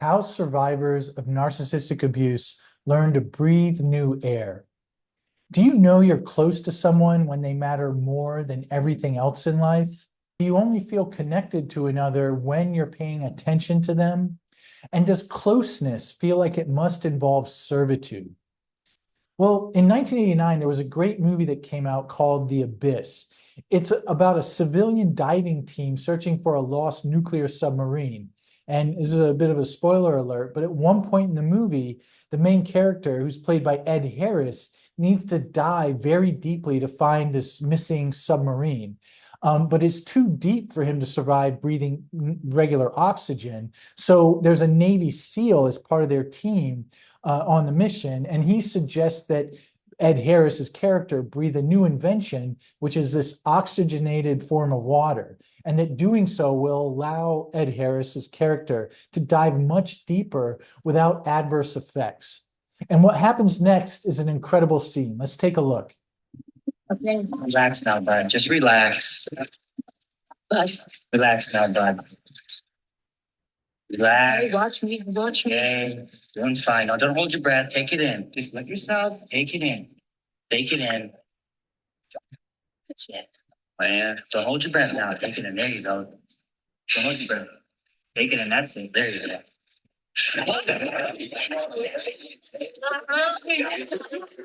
How survivors of narcissistic abuse learn to breathe new air. Do you know you're close to someone when they matter more than everything else in life? Do you only feel connected to another when you're paying attention to them? And does closeness feel like it must involve servitude? Well, in 1989, there was a great movie that came out called The Abyss. It's about a civilian diving team searching for a lost nuclear submarine. And this is a bit of a spoiler alert, but at one point in the movie, the main character, who's played by Ed Harris, needs to dive very deeply to find this missing submarine. But it's too deep for him to survive breathing regular oxygen. So there's a Navy SEAL as part of their team on the mission, and he suggests that Ed Harris's character breathe a new invention, which is this oxygenated form of water, and that doing so will allow Ed Harris's character to dive much deeper without adverse effects. And what happens next is an incredible scene. Let's take a look. Okay. Relax now, bud. Just relax. Bud. Relax now, bud. Relax. Hey, watch me. Watch me. Okay. Doing fine. Now, don't hold your breath. Take it in. Just let yourself take it in. Take it in. That's it. Man, don't hold your breath now. Take it in. There you go. Don't hold your breath. Take it in. That's it. There you go.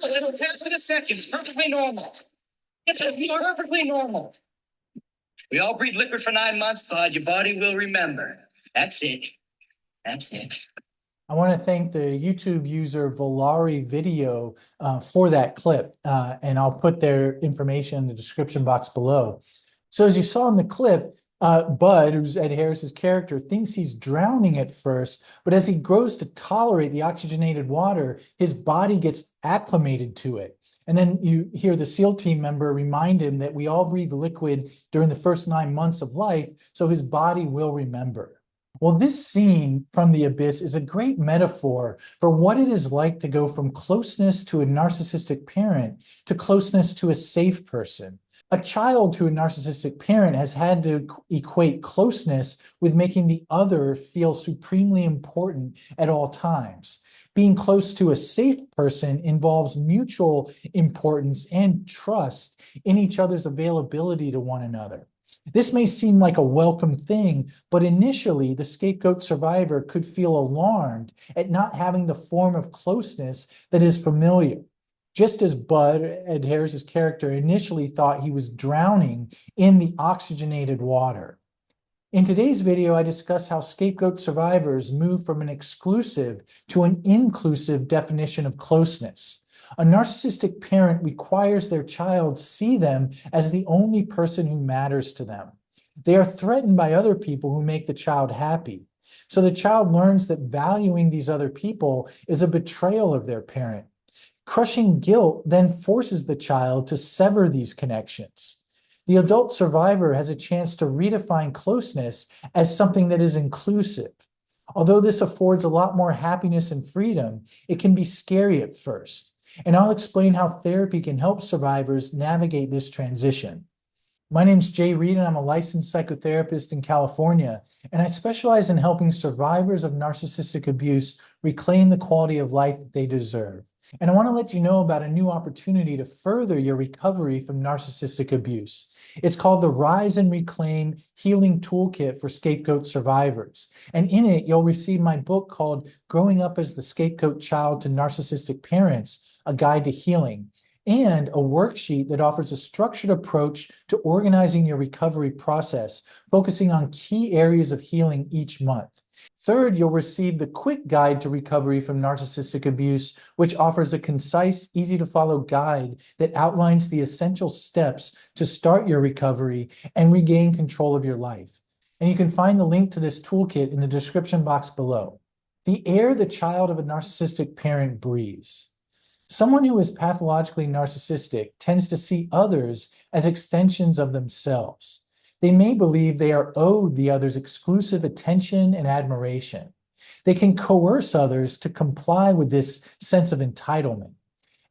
It'll pass in a second. It's perfectly normal. It's perfectly normal. We all breathe liquid for 9 months, bud. Your body will remember. That's it. That's it. I want to thank the YouTube user Volari Video for that clip, and I'll put their information in the description box below. So as you saw in the clip, Bud, who's Ed Harris's character, thinks he's drowning at first, but as he grows to tolerate the oxygenated water, his body gets acclimated to it. And then you hear the SEAL team member remind him that we all breathe liquid during the first 9 months of life, so his body will remember. Well, this scene from The Abyss is a great metaphor for what it is like to go from closeness to a narcissistic parent to closeness to a safe person. A child to a narcissistic parent has had to equate closeness with making the other feel supremely important at all times. Being close to a safe person involves mutual importance and trust in each other's availability to one another. This may seem like a welcome thing, but initially the scapegoat survivor could feel alarmed at not having the form of closeness that is familiar. Just as Bud, Ed Harris's character, initially thought he was drowning in the oxygenated water. In today's video, I discuss how scapegoat survivors move from an exclusive to an inclusive definition of closeness. A narcissistic parent requires their child see them as the only person who matters to them. They are threatened by other people who make the child happy. So the child learns that valuing these other people is a betrayal of their parent. Crushing guilt then forces the child to sever these connections. The adult survivor has a chance to redefine closeness as something that is inclusive. Although this affords a lot more happiness and freedom, it can be scary at first. And I'll explain how therapy can help survivors navigate this transition. My name's Jay Reed, and I'm a licensed psychotherapist in California, and I specialize in helping survivors of narcissistic abuse reclaim the quality of life that they deserve. And I want to let you know about a new opportunity to further your recovery from narcissistic abuse. It's called the Rise and Reclaim Healing Toolkit for Scapegoat Survivors. And in it, you'll receive my book called Growing Up as the Scapegoat Child to Narcissistic Parents, A Guide to Healing, and a worksheet that offers a structured approach to organizing your recovery process, focusing on key areas of healing each month. Third, you'll receive the Quick Guide to Recovery from Narcissistic Abuse, which offers a concise, easy-to-follow guide that outlines the essential steps to start your recovery and regain control of your life. And you can find the link to this toolkit in the description box below. The air the child of a narcissistic parent breathes. Someone who is pathologically narcissistic tends to see others as extensions of themselves. They may believe they are owed the other's exclusive attention and admiration. They can coerce others to comply with this sense of entitlement.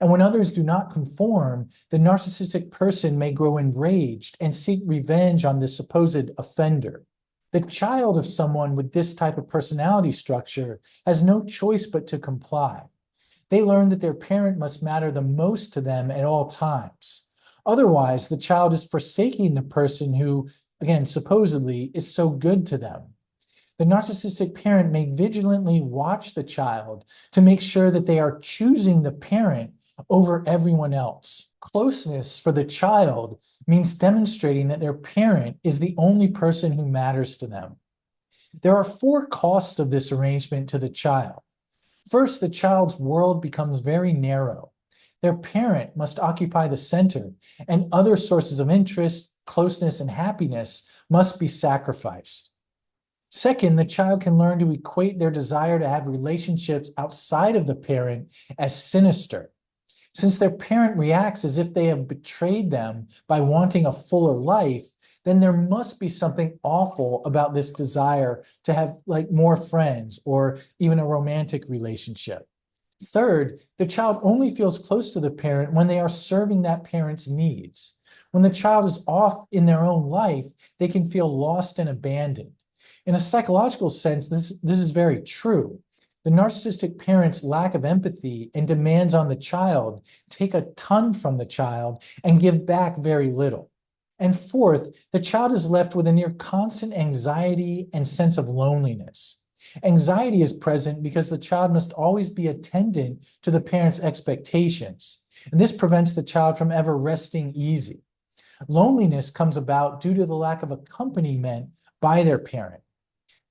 And when others do not conform, the narcissistic person may grow enraged and seek revenge on the supposed offender. The child of someone with this type of personality structure has no choice but to comply. They learn that their parent must matter the most to them at all times. Otherwise, the child is forsaking the person who, again, supposedly is so good to them. The narcissistic parent may vigilantly watch the child to make sure that they are choosing the parent over everyone else. Closeness for the child means demonstrating that their parent is the only person who matters to them. There are 4 costs of this arrangement to the child. First, the child's world becomes very narrow. Their parent must occupy the center, and other sources of interest, closeness, and happiness must be sacrificed. Second, the child can learn to equate their desire to have relationships outside of the parent as sinister. Since their parent reacts as if they have betrayed them by wanting a fuller life, then there must be something awful about this desire to have like more friends or even a romantic relationship. Third, the child only feels close to the parent when they are serving that parent's needs. When the child is off in their own life, they can feel lost and abandoned. In a psychological sense, this is very true. The narcissistic parent's lack of empathy and demands on the child take a ton from the child and give back very little. And fourth, the child is left with a near constant anxiety and sense of loneliness. Anxiety is present because the child must always be attendant to the parent's expectations, and this prevents the child from ever resting easy. Loneliness comes about due to the lack of accompaniment by their parent.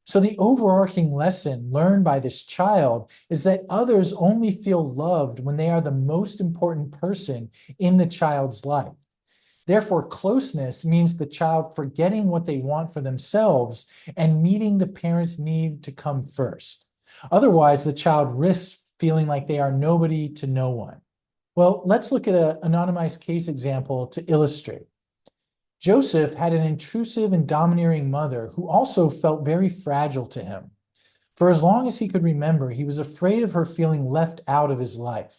So the overarching lesson learned by this child is that others only feel loved when they are the most important person in the child's life. Therefore, closeness means the child forgetting what they want for themselves and meeting the parent's need to come first. Otherwise, the child risks feeling like they are nobody to no one. Well, let's look at an anonymized case example to illustrate. Joseph had an intrusive and domineering mother who also felt very fragile to him. For as long as he could remember, he was afraid of her feeling left out of his life.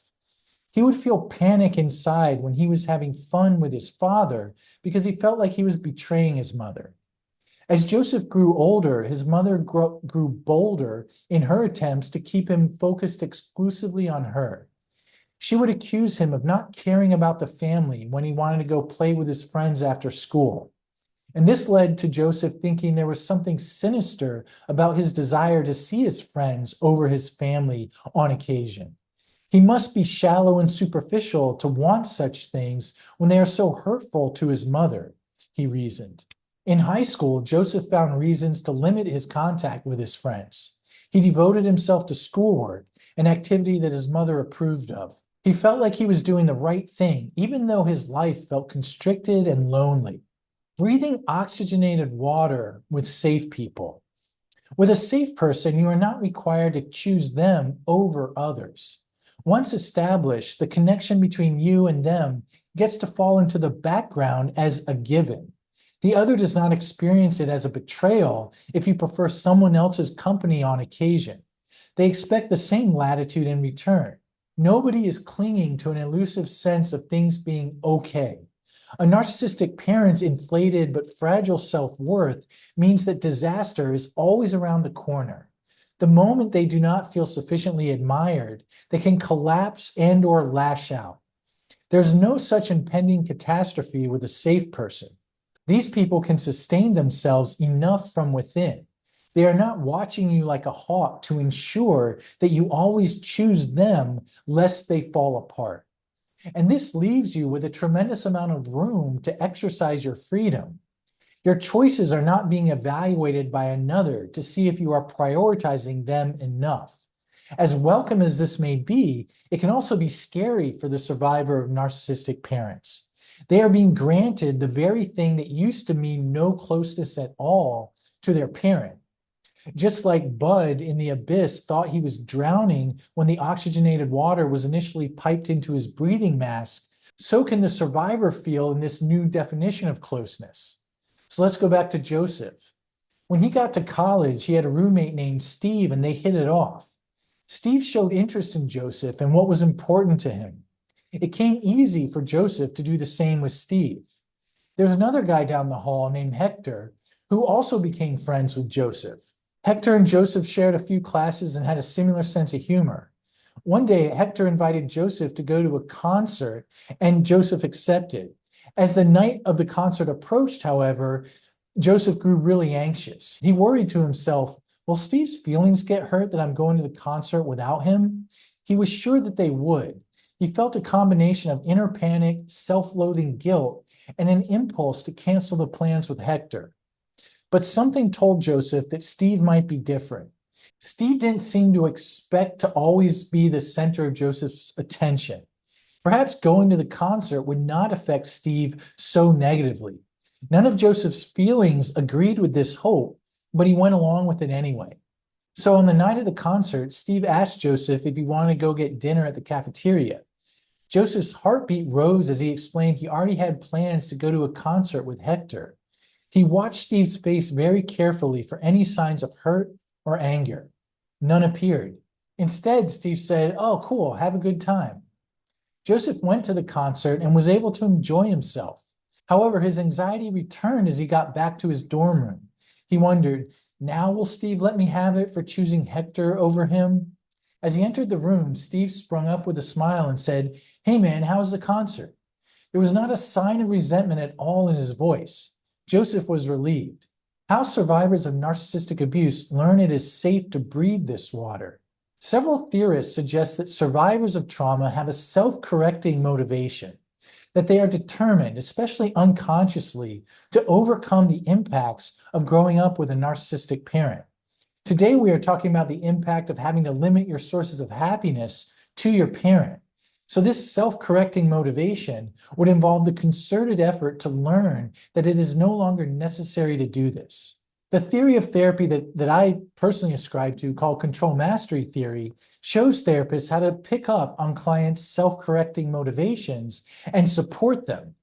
He would feel panic inside when he was having fun with his father because he felt like he was betraying his mother. As Joseph grew older, his mother grew bolder in her attempts to keep him focused exclusively on her. She would accuse him of not caring about the family when he wanted to go play with his friends after school. And this led to Joseph thinking there was something sinister about his desire to see his friends over his family on occasion. He must be shallow and superficial to want such things when they are so hurtful to his mother, he reasoned. In high school, Joseph found reasons to limit his contact with his friends. He devoted himself to schoolwork, an activity that his mother approved of. He felt like he was doing the right thing, even though his life felt constricted and lonely. Breathing oxygenated water with safe people. With a safe person, you are not required to choose them over others. Once established, the connection between you and them gets to fall into the background as a given. The other does not experience it as a betrayal if you prefer someone else's company on occasion. They expect the same latitude in return. Nobody is clinging to an elusive sense of things being okay. A narcissistic parent's inflated but fragile self-worth means that disaster is always around the corner. The moment they do not feel sufficiently admired, they can collapse and or lash out. There's no such impending catastrophe with a safe person. These people can sustain themselves enough from within. They are not watching you like a hawk to ensure that you always choose them lest they fall apart. And this leaves you with a tremendous amount of room to exercise your freedom. Your choices are not being evaluated by another to see if you are prioritizing them enough. As welcome as this may be, it can also be scary for the survivor of narcissistic parents. They are being granted the very thing that used to mean no closeness at all to their parent. Just like Bud in the abyss thought he was drowning when the oxygenated water was initially piped into his breathing mask, so can the survivor feel in this new definition of closeness. So let's go back to Joseph. When he got to college, he had a roommate named Steve and they hit it off. Steve showed interest in Joseph and what was important to him. It came easy for Joseph to do the same with Steve. There's another guy down the hall named Hector who also became friends with Joseph. Hector and Joseph shared a few classes and had a similar sense of humor. One day, Hector invited Joseph to go to a concert, and Joseph accepted. As the night of the concert approached, however, Joseph grew really anxious. He worried to himself, will Steve's feelings get hurt that I'm going to the concert without him? He was sure that they would. He felt a combination of inner panic, self-loathing guilt, and an impulse to cancel the plans with Hector. But something told Joseph that Steve might be different. Steve didn't seem to expect to always be the center of Joseph's attention. Perhaps going to the concert would not affect Steve so negatively. None of Joseph's feelings agreed with this hope, but he went along with it anyway. So on the night of the concert, Steve asked Joseph if he wanted to go get dinner at the cafeteria. Joseph's heartbeat rose as he explained he already had plans to go to a concert with Hector. He watched Steve's face very carefully for any signs of hurt or anger. None appeared. Instead, Steve said, "Oh, cool, have a good time." Joseph went to the concert and was able to enjoy himself. However, his anxiety returned as he got back to his dorm room. He wondered, now will Steve let me have it for choosing Hector over him? As he entered the room, Steve sprung up with a smile and said, "Hey man, how's the concert?" There was not a sign of resentment at all in his voice. Joseph was relieved. How survivors of narcissistic abuse learn it is safe to breathe this water. Several theorists suggest that survivors of trauma have a self-correcting motivation, that they are determined, especially unconsciously, to overcome the impacts of growing up with a narcissistic parent. Today, we are talking about the impact of having to limit your sources of happiness to your parent. So this self-correcting motivation would involve the concerted effort to learn that it is no longer necessary to do this. The theory of therapy that I personally ascribe to, called control mastery theory, shows therapists how to pick up on clients' self-correcting motivations and support them.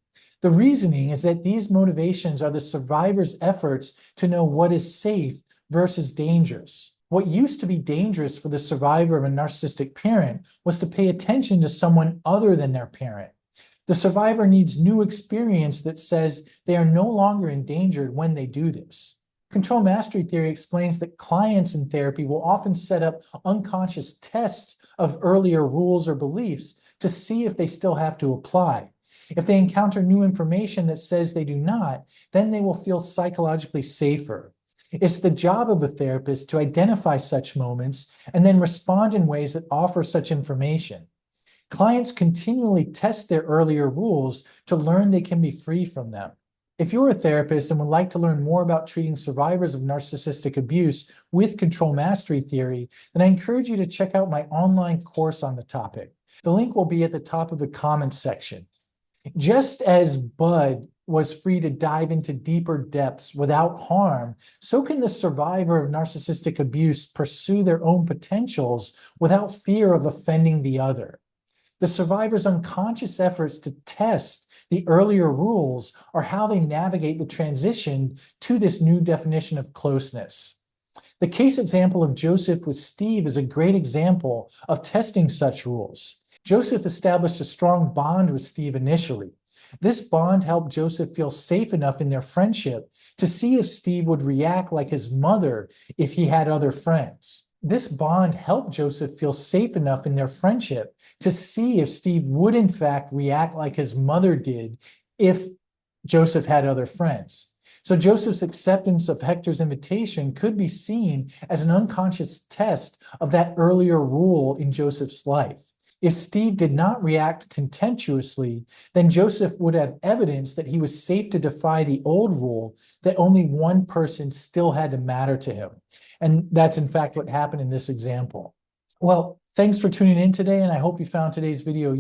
The reasoning is that these motivations are the survivor's efforts to know what is safe versus dangerous. What used to be dangerous for the survivor of a narcissistic parent was to pay attention to someone other than their parent. The survivor needs new experience that says they are no longer endangered when they do this. Control mastery theory explains that clients in therapy will often set up unconscious tests of earlier rules or beliefs to see if they still have to apply. If they encounter new information that says they do not, then they will feel psychologically safer. It's the job of a therapist to identify such moments and then respond in ways that offer such information. Clients continually test their earlier rules to learn they can be free from them. If you're a therapist and would like to learn more about treating survivors of narcissistic abuse with control mastery theory, then I encourage you to check out my online course on the topic. The link will be at the top of the comments section. Just as Bud was free to dive into deeper depths without harm, so can the survivor of narcissistic abuse pursue their own potentials without fear of offending the other. The survivor's unconscious efforts to test the earlier rules are how they navigate the transition to this new definition of closeness. The case example of Joseph with Steve is a great example of testing such rules. Joseph established a strong bond with Steve initially. This bond helped Joseph feel safe enough in their friendship to see if Steve would react like his mother if he had other friends. This bond helped Joseph feel safe enough in their friendship to see if Steve would in fact react like his mother did if Joseph had other friends. So Joseph's acceptance of Hector's invitation could be seen as an unconscious test of that earlier rule in Joseph's life. If Steve did not react contemptuously, then Joseph would have evidence that he was safe to defy the old rule that only one person still had to matter to him. And that's in fact what happened in this example. Well, thanks for tuning in today, and I hope you found today's video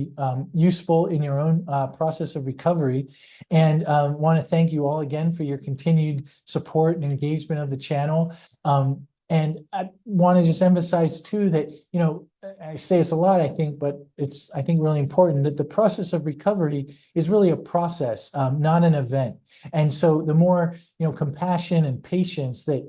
useful in your own process of recovery. And want to thank you all again for your continued support and engagement of the channel. And I want to just emphasize too that, you know, I say this a lot, I think, but it's, I think, really important that the process of recovery is really a process, not an event. And so the more, you know, compassion and patience that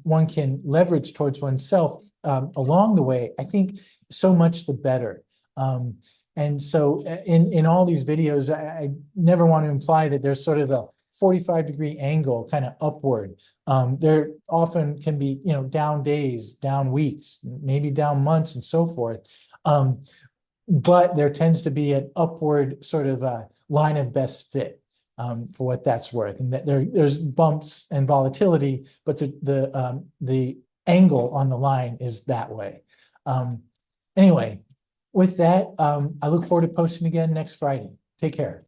one can leverage towards oneself along the way, I think so much the better. And so in all these videos, I never want to imply that there's sort of 45-degree angle kind of upward. There often can be, down days, down weeks, maybe down months and so forth. But there tends to be an upward sort of line of best fit for what that's worth. And that there's bumps and volatility, but the angle on the line is that way. Anyway, with that, I look forward to posting again next Friday. Take care.